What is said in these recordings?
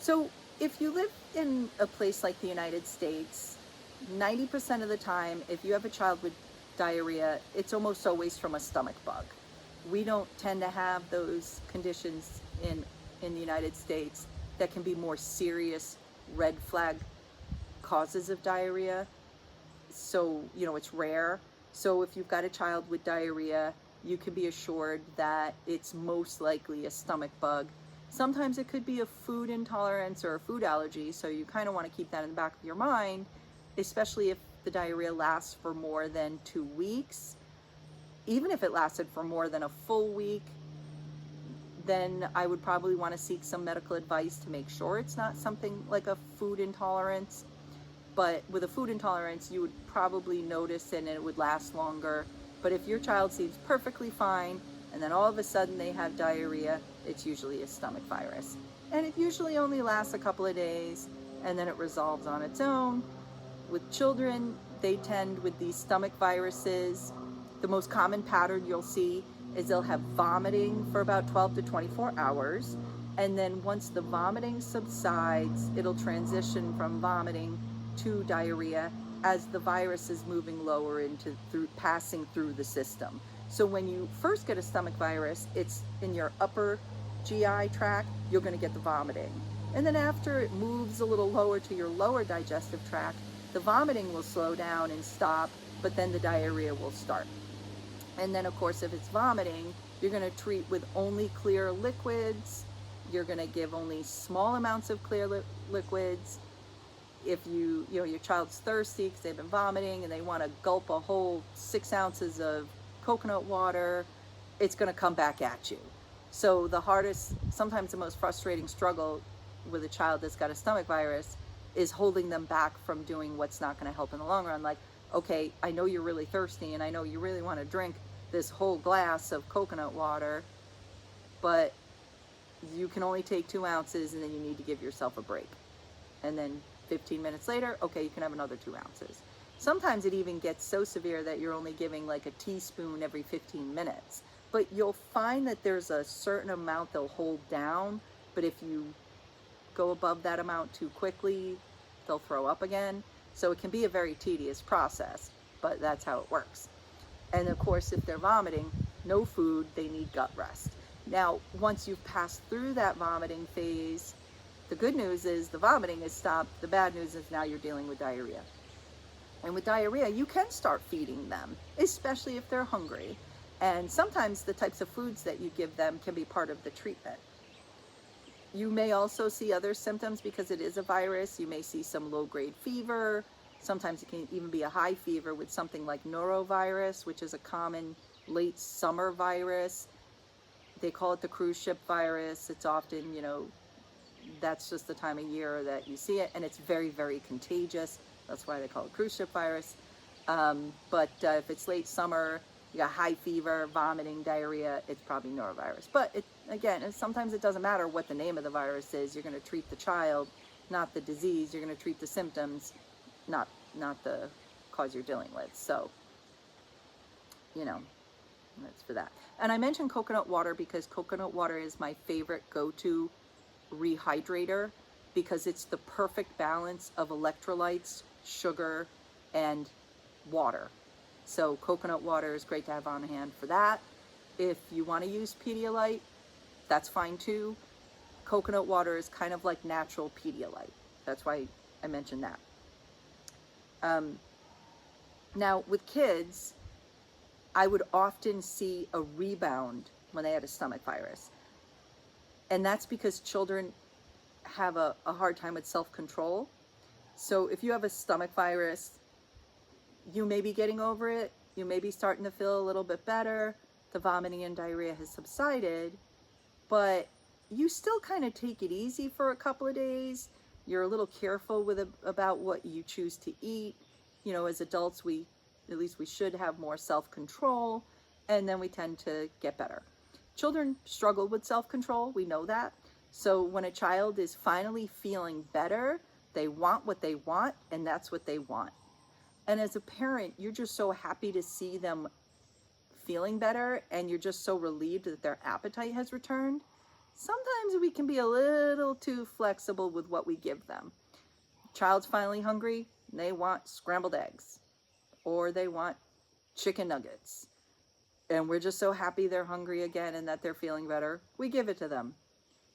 So if you live in a place like the United States, 90% of the time, if you have a child with diarrhea, it's almost always from a stomach bug. We don't tend to have those conditions in the United States that can be more serious red flag causes of diarrhea. So, it's rare. So if you've got a child with diarrhea, you can be assured that it's most likely a stomach bug. Sometimes it could be a food intolerance or a food allergy, so you kind of want to keep that in the back of your mind, especially if the diarrhea lasts for more than 2 weeks. Even if it lasted for more than a full week, then I would probably want to seek some medical advice to make sure it's not something like a food intolerance. But with a food intolerance, you would probably notice it and it would last longer. But if your child seems perfectly fine and then all of a sudden they have diarrhea, it's usually a stomach virus. And it usually only lasts a couple of days and then it resolves on its own. With children, they tend, with these stomach viruses, the most common pattern you'll see is they'll have vomiting for about 12 to 24 hours. And then once the vomiting subsides, it'll transition from vomiting to diarrhea as the virus is moving lower passing through the system. So when you first get a stomach virus, it's in your upper GI tract, you're going to get the vomiting. And then after it moves a little lower to your lower digestive tract, the vomiting will slow down and stop, but then the diarrhea will start. And then of course, if it's vomiting, you're going to treat with only clear liquids. You're going to give only small amounts of clear liquids. If your child's thirsty because they've been vomiting and they want to gulp a whole 6 ounces of coconut water, it's going to come back at you. So the hardest, sometimes the most frustrating struggle with a child that's got a stomach virus is holding them back from doing what's not going to help in the long run. Like, okay, I know you're really thirsty and I know you really want to drink this whole glass of coconut water, but you can only take 2 ounces and then you need to give yourself a break. And then 15 minutes later, okay, you can have another 2 ounces. Sometimes it even gets so severe that you're only giving like a teaspoon every 15 minutes. But you'll find that there's a certain amount they'll hold down, but if you go above that amount too quickly, they'll throw up again. So it can be a very tedious process, but that's how it works. And of course, if they're vomiting, no food, they need gut rest. Now, once you've passed through that vomiting phase, the good news is the vomiting is stopped. The bad news is now you're dealing with diarrhea. And with diarrhea, you can start feeding them, especially if they're hungry. And sometimes the types of foods that you give them can be part of the treatment. You may also see other symptoms because it is a virus. You may see some low-grade fever. Sometimes it can even be a high fever with something like norovirus, which is a common late summer virus. They call it the cruise ship virus. It's often, that's just the time of year that you see it, and it's very, very contagious. That's why they call it cruise ship virus. But if it's late summer, you got high fever, vomiting, diarrhea, it's probably norovirus. But sometimes it doesn't matter what the name of the virus is. You're going to treat the child, not the disease. You're going to treat the symptoms, not the cause you're dealing with. So, that's for that. And I mentioned coconut water because coconut water is my favorite go-to rehydrator because it's the perfect balance of electrolytes, sugar, and water. So coconut water is great to have on hand for that. If you want to use Pedialyte, that's fine too. Coconut water is kind of like natural Pedialyte. That's why I mentioned that. Now with kids, I would often see a rebound when they had a stomach virus. And that's because children have a hard time with self-control. So if you have a stomach virus, you may be getting over it. You may be starting to feel a little bit better. The vomiting and diarrhea has subsided, but you still kind of take it easy for a couple of days. You're a little careful about what you choose to eat. As adults, at least we should have more self-control, and then we tend to get better. Children struggle with self-control, we know that. So when a child is finally feeling better, they want what they want, and that's what they want. And as a parent, you're just so happy to see them feeling better, and you're just so relieved that their appetite has returned. sometimes we can be a little too flexible with what we give them. Child's finally hungry, they want scrambled eggs, or they want chicken nuggets. And we're just so happy they're hungry again and that they're feeling better. We give it to them.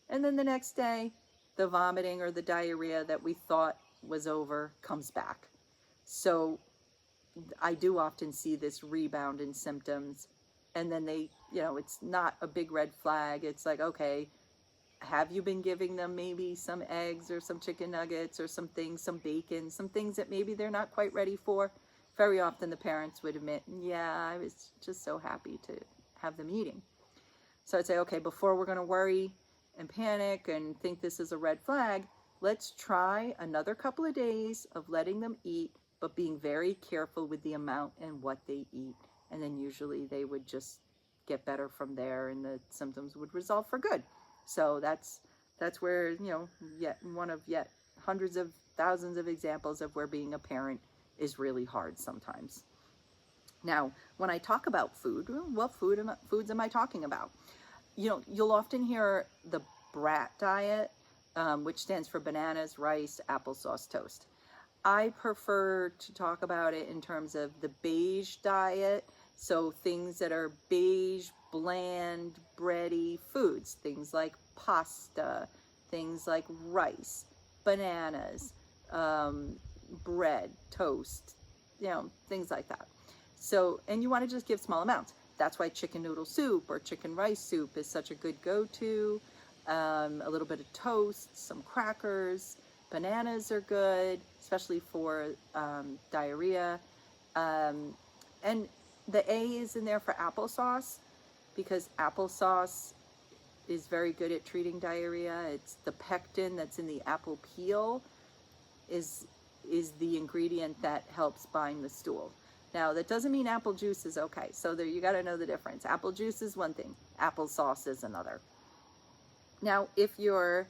And then the next day, the vomiting or the diarrhea that we thought was over comes back. So I do often see this rebound in symptoms. And then they, it's not a big red flag. It's like, okay, have you been giving them maybe some eggs or some chicken nuggets or some things, some bacon, some things that maybe they're not quite ready for? Very often the parents would admit, yeah, I was just so happy to have them eating. So I'd say, okay, before we're going to worry and panic and think this is a red flag, let's try another couple of days of letting them eat, but being very careful with the amount and what they eat. And then usually they would just get better from there and the symptoms would resolve for good. So that's where, yet hundreds of thousands of examples of where being a parent is really hard sometimes. Now, when I talk about food, what foods am I talking about? You'll often hear the BRAT diet, which stands for bananas, rice, applesauce, toast. I prefer to talk about it in terms of the beige diet. So things that are beige, bland, bready foods, things like pasta, things like rice, bananas, bread, toast, things like that. So, and you want to just give small amounts. That's why chicken noodle soup or chicken rice soup is such a good go-to. A little bit of toast, some crackers, bananas are good, especially for diarrhea. And the A is in there for applesauce because applesauce is very good at treating diarrhea. It's the pectin that's in the apple peel is the ingredient that helps bind the stool. Now, that doesn't mean apple juice is okay. So there, you got to know the difference. Apple juice is one thing. Applesauce is another. Now, if you're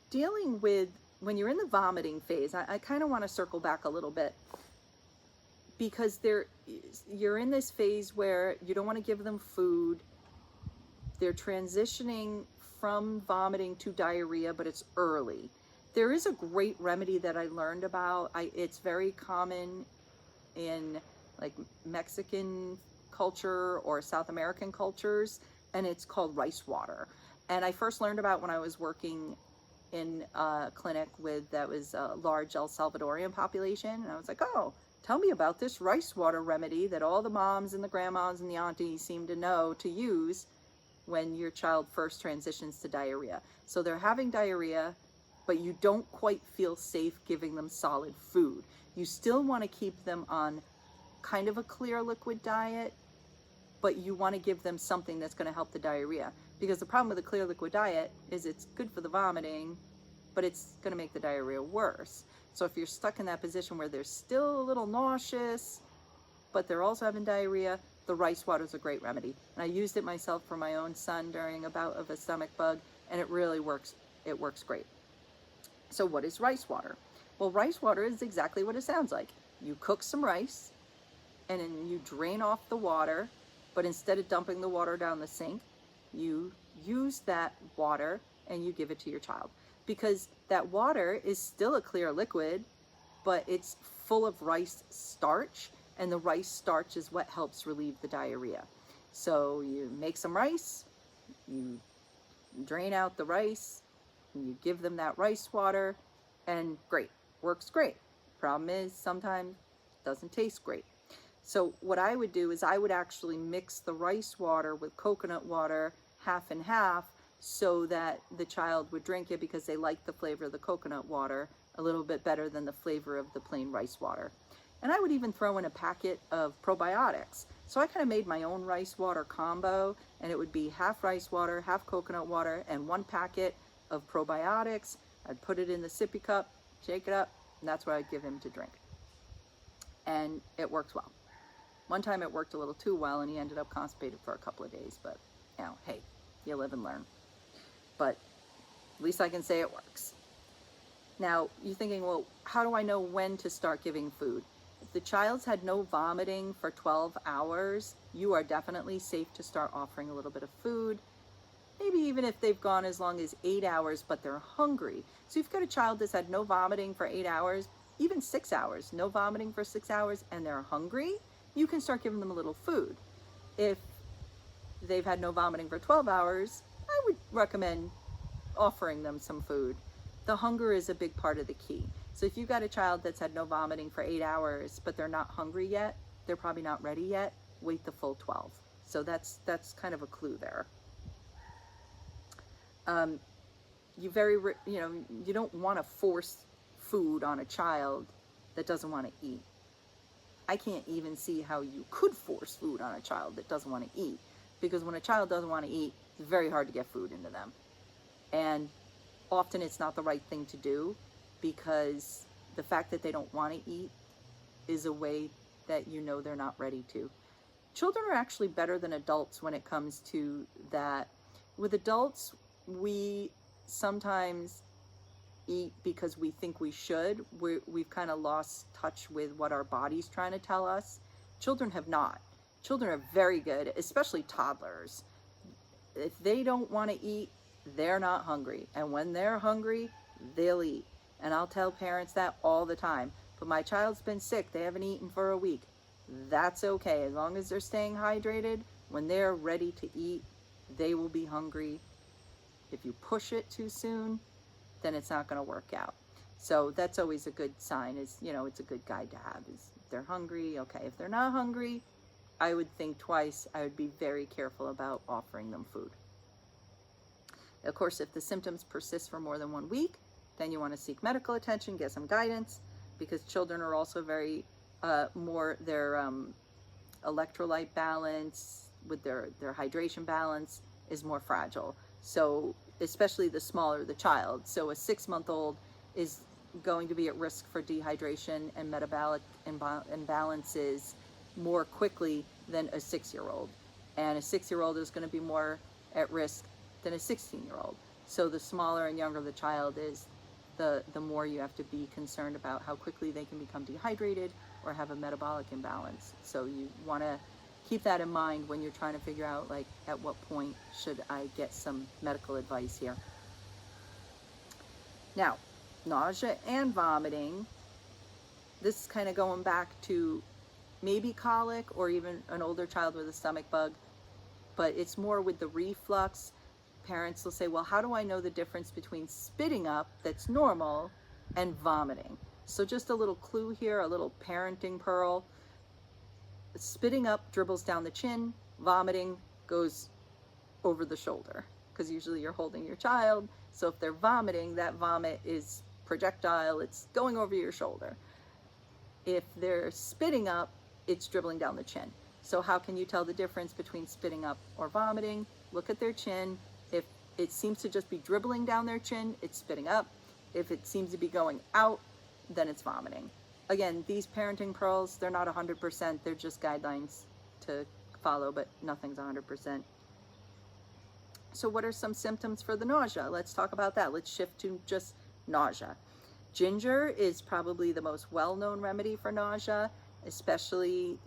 dealing with, when you're in the vomiting phase, I kind of want to circle back a little bit because you're in this phase where you don't want to give them food. They're transitioning from vomiting to diarrhea, but it's early. There is a great remedy that I learned about. It's very common in like Mexican culture or South American cultures, and it's called rice water. And I first learned about when I was working in a clinic that was a large El Salvadorian population. And I was like, oh, tell me about this rice water remedy that all the moms and the grandmas and the aunties seem to know to use when your child first transitions to diarrhea. So they're having diarrhea, but you don't quite feel safe giving them solid food. You still want to keep them on kind of a clear liquid diet, but you want to give them something that's going to help the diarrhea. Because the problem with a clear liquid diet is it's good for the vomiting, but it's going to make the diarrhea worse. So if you're stuck in that position where they're still a little nauseous, but they're also having diarrhea, the rice water is a great remedy. And I used it myself for my own son during a bout of a stomach bug, and it really works. It works great. So what is rice water? Well, rice water is exactly what it sounds like. You cook some rice, and then you drain off the water, but instead of dumping the water down the sink, you use that water and you give it to your child. Because that water is still a clear liquid, but it's full of rice starch, and the rice starch is what helps relieve the diarrhea. So you make some rice, you drain out the rice, and you give them that rice water, and great, works great. Problem is sometimes it doesn't taste great. So what I would do is I would actually mix the rice water with coconut water half and half so that the child would drink it because they like the flavor of the coconut water a little bit better than the flavor of the plain rice water. And I would even throw in a packet of probiotics. So I kind of made my own rice water combo, and it would be half rice water, half coconut water, and one packet of probiotics. I'd put it in the sippy cup, shake it up, and that's what I'd give him to drink. And it works well. One time it worked a little too well, and he ended up constipated for a couple of days, but hey, you live and learn. But at least I can say it works. Now, you're thinking, well, how do I know when to start giving food? If the child's had no vomiting for 12 hours, you are definitely safe to start offering a little bit of food. maybe even if they've gone as long as 8 hours, but they're hungry. So you've got a child that's had no vomiting for 8 hours, even 6 hours, no vomiting for 6 hours, and they're hungry, you can start giving them a little food. If they've had no vomiting for 12 hours, I would recommend offering them some food. The hunger is a big part of the key. So if you've got a child that's had no vomiting for 8 hours, but they're not hungry yet, they're probably not ready yet, wait the full 12. So that's kind of a clue there. You don't want to force food on a child that doesn't want to eat. I can't even see how you could force food on a child that doesn't want to eat, because when a child doesn't want to eat, it's very hard to get food into them. And often it's not the right thing to do, because the fact that they don't want to eat is a way that you know they're not ready to. Children are actually better than adults when it comes to that. With adults, we sometimes eat because we think we should. We've kind of lost touch with what our body's trying to tell us. Children have not. Children are very good, especially toddlers. If they don't want to eat, they're not hungry. And when they're hungry, they'll eat. And I'll tell parents that all the time. But my child's been sick, they haven't eaten for a week. That's okay. As long as they're staying hydrated, when they're ready to eat, they will be hungry. If you push it too soon, then it's not going to work out. So that's always a good sign, is, it's a good guide to have, is if they're hungry, okay. If they're not hungry, I would think twice. I would be very careful about offering them food. Of course, if the symptoms persist for more than 1 week, then you want to seek medical attention, get some guidance, because children are also very their electrolyte balance with their hydration balance is more fragile. So especially the smaller the child. So a 6-month-old is going to be at risk for dehydration and metabolic imbalances more quickly than a 6-year-old. And a 6-year-old is going to be more at risk than a 16-year-old. So the smaller and younger the child is, the more you have to be concerned about how quickly they can become dehydrated or have a metabolic imbalance. So you want to keep that in mind when you're trying to figure out, like, at what point should I get some medical advice here. Now, nausea and vomiting, this is kind of going back to maybe colic or even an older child with a stomach bug, but it's more with the reflux. Parents will say, well, how do I know the difference between spitting up, that's normal, and vomiting? So just a little clue here, a little parenting pearl. Spitting up dribbles down the chin, vomiting goes over the shoulder, because usually you're holding your child. So if they're vomiting, that vomit is projectile, it's going over your shoulder. If they're spitting up, it's dribbling down the chin. So how can you tell the difference between spitting up or vomiting? Look at their chin. If it seems to just be dribbling down their chin, it's spitting up. If it seems to be going out, then it's vomiting. Again, these parenting pearls, they're not 100%. They're just guidelines to follow, but nothing's 100%. So what are some symptoms for the nausea? Let's talk about that. Let's shift to just nausea. Ginger is probably the most well-known remedy for nausea, especially,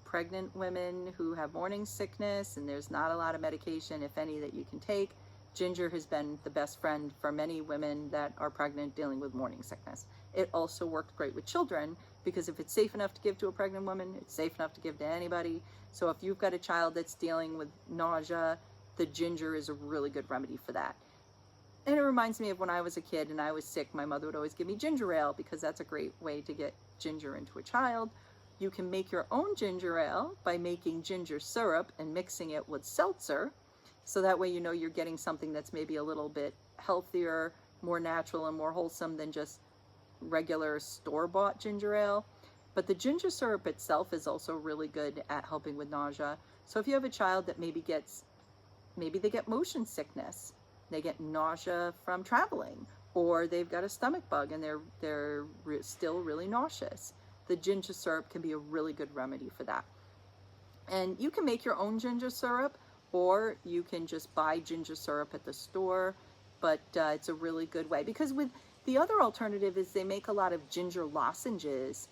pregnant women who have morning sickness and there's not a lot of medication, if any, that you can take. Ginger has been the best friend for many women that are pregnant dealing with morning sickness. It also worked great with children, because if it's safe enough to give to a pregnant woman, it's safe enough to give to anybody. So if you've got a child that's dealing with nausea, the ginger is a really good remedy for that. And it reminds me of when I was a kid and I was sick, my mother would always give me ginger ale, because that's a great way to get ginger into a child. You can make your own ginger ale by making ginger syrup and mixing it with seltzer. So that way you're getting something that's maybe a little bit healthier, more natural, and more wholesome than just regular store-bought ginger ale. But the ginger syrup itself is also really good at helping with nausea. So if you have a child that maybe they get motion sickness, they get nausea from traveling, or they've got a stomach bug and they're still really nauseous, the ginger syrup can be a really good remedy for that. And you can make your own ginger syrup, or you can just buy ginger syrup at the store, but it's a really good way, because with the other alternative is they make a lot of ginger lozenges,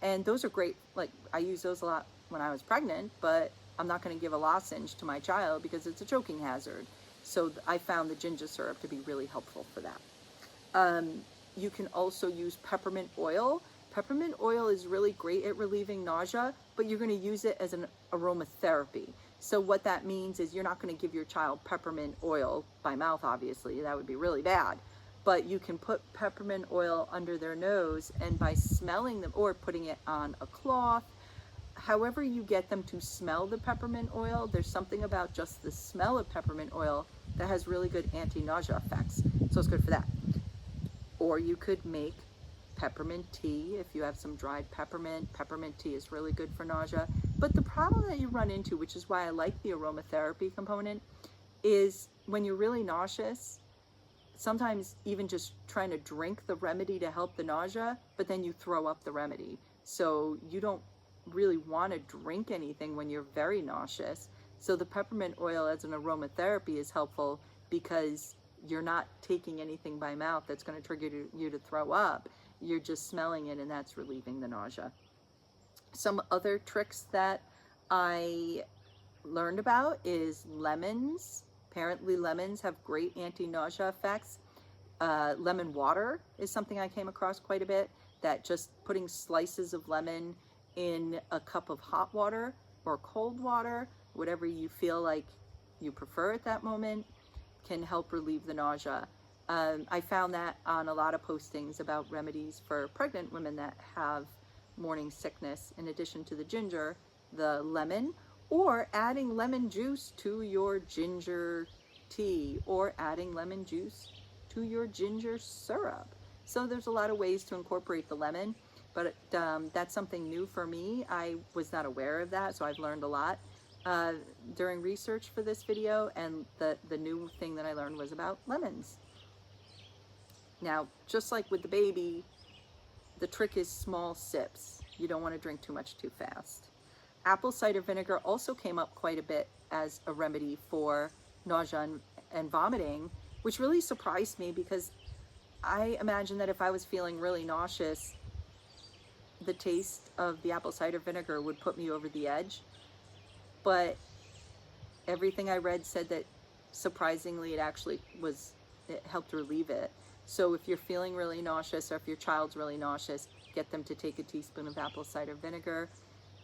and those are great. Like, I use those a lot when I was pregnant, but I'm not going to give a lozenge to my child because it's a choking hazard. So I found the ginger syrup to be really helpful for that. You can also use peppermint oil. Peppermint oil is really great at relieving nausea, but you're going to use it as an aromatherapy. So what that means is you're not going to give your child peppermint oil by mouth, obviously. That would be really bad. But you can put peppermint oil under their nose, and by smelling them or putting it on a cloth, however you get them to smell the peppermint oil, there's something about just the smell of peppermint oil that has really good anti-nausea effects. So it's good for that. Or you could make peppermint tea if you have some dried peppermint. Peppermint tea is really good for nausea. But the problem that you run into, which is why I like the aromatherapy component, is when you're really nauseous, sometimes even just trying to drink the remedy to help the nausea, but then you throw up the remedy. So you don't really want to drink anything when you're very nauseous. So the peppermint oil as an aromatherapy is helpful because you're not taking anything by mouth that's going to trigger you to throw up. You're just smelling it, and that's relieving the nausea. Some other tricks that I learned about is lemons. Apparently lemons have great anti-nausea effects. Lemon water is something I came across quite a bit, that just putting slices of lemon in a cup of hot water or cold water, whatever you feel like you prefer at that moment, can help relieve the nausea. I found that on a lot of postings about remedies for pregnant women that have morning sickness, in addition to the ginger, the lemon, or adding lemon juice to your ginger tea, or adding lemon juice to your ginger syrup. So there's a lot of ways to incorporate the lemon, but that's something new for me. I was not aware of that, so I've learned a lot during research for this video, and the new thing that I learned was about lemons. Now, just like with the baby, the trick is small sips. You don't want to drink too much too fast. Apple cider vinegar also came up quite a bit as a remedy for nausea and vomiting, which really surprised me because I imagine that if I was feeling really nauseous, the taste of the apple cider vinegar would put me over the edge. But everything I read said that surprisingly it helped relieve it. So if you're feeling really nauseous, or if your child's really nauseous, get them to take a teaspoon of apple cider vinegar.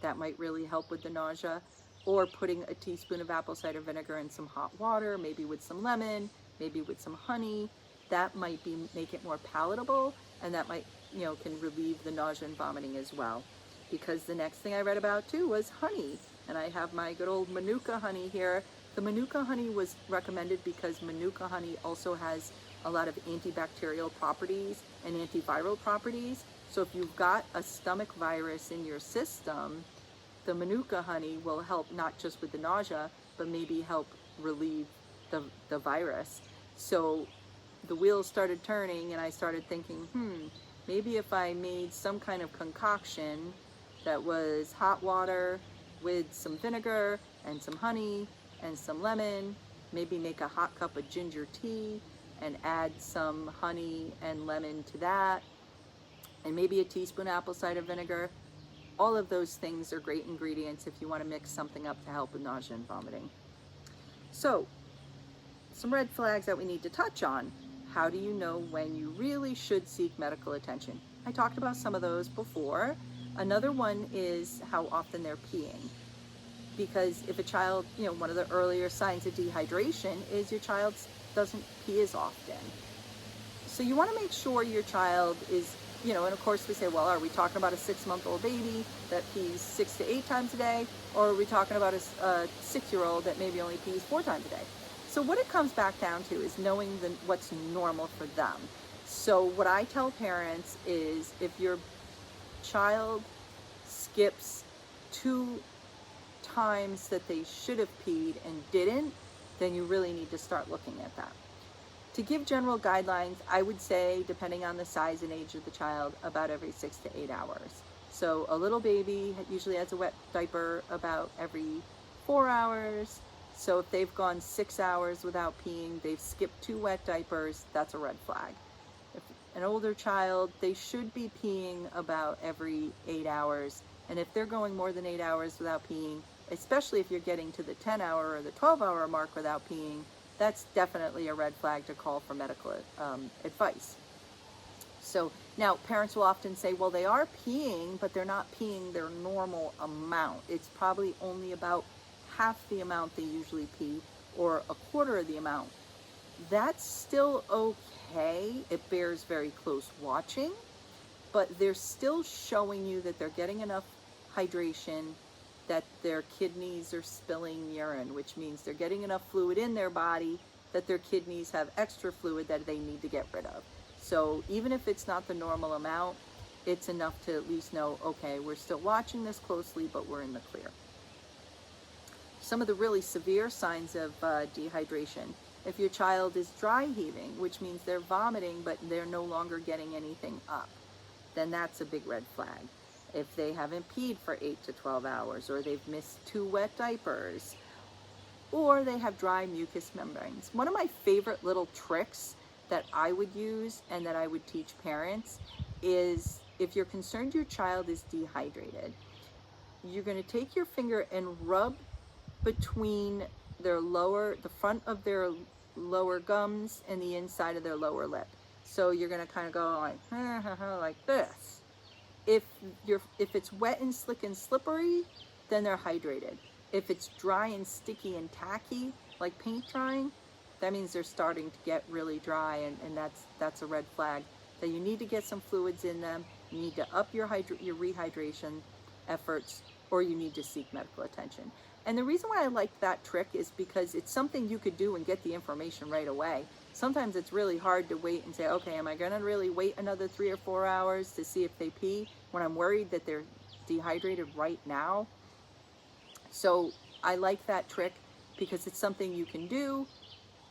That might really help with the nausea. Or putting a teaspoon of apple cider vinegar in some hot water, maybe with some lemon, maybe with some honey. That might make it more palatable, and that might, can relieve the nausea and vomiting as well. Because the next thing I read about too was honey. And I have my good old Manuka honey here. The Manuka honey was recommended because Manuka honey also has a lot of antibacterial properties and antiviral properties. So if you've got a stomach virus in your system, the Manuka honey will help not just with the nausea, but maybe help relieve the virus. So the wheels started turning, and I started thinking, maybe if I made some kind of concoction that was hot water with some vinegar and some honey and some lemon, maybe make a hot cup of ginger tea and add some honey and lemon to that, and maybe a teaspoon apple cider vinegar. All of those things are great ingredients if you want to mix something up to help with nausea and vomiting. So, some red flags that we need to touch on. How do you know when you really should seek medical attention? I talked about some of those before. Another one is how often they're peeing. Because if a child, one of the earlier signs of dehydration is your child doesn't pee as often. So you want to make sure your child is, and of course we say, well, are we talking about a 6-month-old baby that pees 6 to 8 times a day? Or are we talking about a 6-year-old that maybe only pees 4 times a day? So what it comes back down to is knowing what's normal for them. So what I tell parents is if your child skips 2 times that they should have peed and didn't, then you really need to start looking at that. To give general guidelines, I would say, depending on the size and age of the child, about every 6 to 8 hours. So a little baby usually has a wet diaper about every 4 hours. So if they've gone 6 hours without peeing, they've skipped 2 wet diapers, that's a red flag. If an older child, they should be peeing about every 8 hours. And if they're going more than 8 hours without peeing, especially if you're getting to the 10-hour or the 12-hour mark without peeing, that's definitely a red flag to call for medical advice. So now parents will often say, well, they are peeing, but they're not peeing their normal amount. It's probably only about half the amount they usually pee, or a quarter of the amount. That's still okay. It bears very close watching, but they're still showing you that they're getting enough hydration, that their kidneys are spilling urine, which means they're getting enough fluid in their body that their kidneys have extra fluid that they need to get rid of. So even if it's not the normal amount, it's enough to at least know, okay, we're still watching this closely, but we're in the clear. Some of the really severe signs of dehydration: if your child is dry heaving, which means they're vomiting, but they're no longer getting anything up, then that's a big red flag. If they haven't peed for 8 to 12 hours, or they've missed 2 wet diapers, or they have dry mucous membranes. One of my favorite little tricks that I would use and that I would teach parents is, if you're concerned your child is dehydrated, you're going to take your finger and rub between the front of their lower gums and the inside of their lower lip. So you're going to kind of go like this. If it's wet and slick and slippery, then they're hydrated. If it's dry and sticky and tacky, like paint drying, that means they're starting to get really dry, and that's a red flag that you need to get some fluids in them. You need to up your rehydration efforts, or you need to seek medical attention. And the reason why I like that trick is because it's something you could do and get the information right away. Sometimes it's really hard to wait and say, okay, am I going to really wait another 3 or 4 hours to see if they pee when I'm worried that they're dehydrated right now? So I like that trick because it's something you can do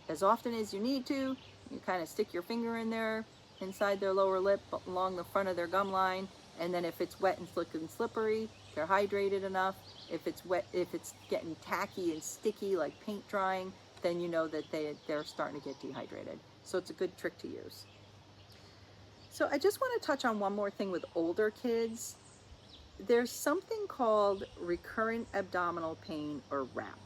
as often as you need to. You kind of stick your finger in there inside their lower lip along the front of their gum line, and then if it's wet and slick and slippery, they're hydrated enough. If it's wet, if it's getting tacky and sticky like paint drying, then you know that they're starting to get dehydrated. So it's a good trick to use. So I just want to touch on one more thing with older kids. There's something called recurrent abdominal pain, or RAP.